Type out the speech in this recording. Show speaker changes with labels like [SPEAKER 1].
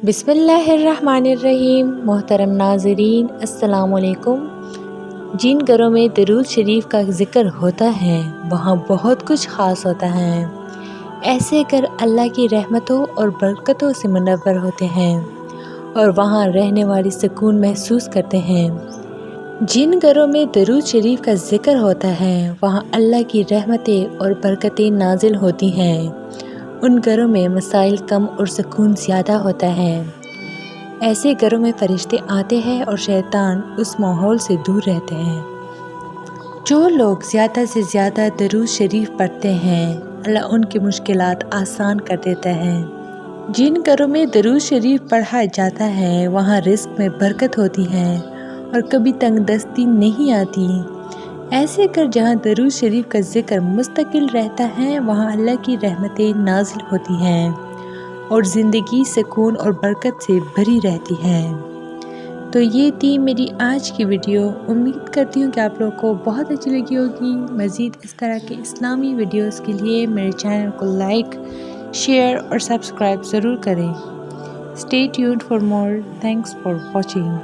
[SPEAKER 1] بسم اللہ الرحمن الرحیم۔ محترم ناظرین السلام علیکم۔ جن گھروں میں درود شریف کا ذکر ہوتا ہے وہاں بہت کچھ خاص ہوتا ہے۔ ایسے گھر اللہ کی رحمتوں اور برکتوں سے منور ہوتے ہیں اور وہاں رہنے والی سکون محسوس کرتے ہیں۔ جن گھروں میں درود شریف کا ذکر ہوتا ہے وہاں اللہ کی رحمتیں اور برکتیں نازل ہوتی ہیں۔ ان گھروں میں مسائل کم اور سکون زیادہ ہوتا ہے۔ ایسے گھروں میں فرشتے آتے ہیں اور شیطان اس ماحول سے دور رہتے ہیں۔ جو لوگ زیادہ سے زیادہ درود شریف پڑھتے ہیں اللہ ان کی مشکلات آسان کر دیتا ہے۔ جن گھروں میں درود شریف پڑھا جاتا ہے وہاں رزق میں برکت ہوتی ہے اور کبھی تنگ دستی نہیں آتی۔ ایسے گھر جہاں درود شریف کا ذکر مستقل رہتا ہے وہاں اللہ کی رحمتیں نازل ہوتی ہیں اور زندگی سکون اور برکت سے بھری رہتی ہے۔ تو یہ تھی میری آج کی ویڈیو۔ امید کرتی ہوں کہ آپ لوگوں کو بہت اچھی لگی ہوگی۔ مزید اس طرح کے اسلامی ویڈیوز کے لیے میرے چینل کو لائک، شیئر اور سبسکرائب ضرور کریں۔ Stay tuned for more. Thanks for watching.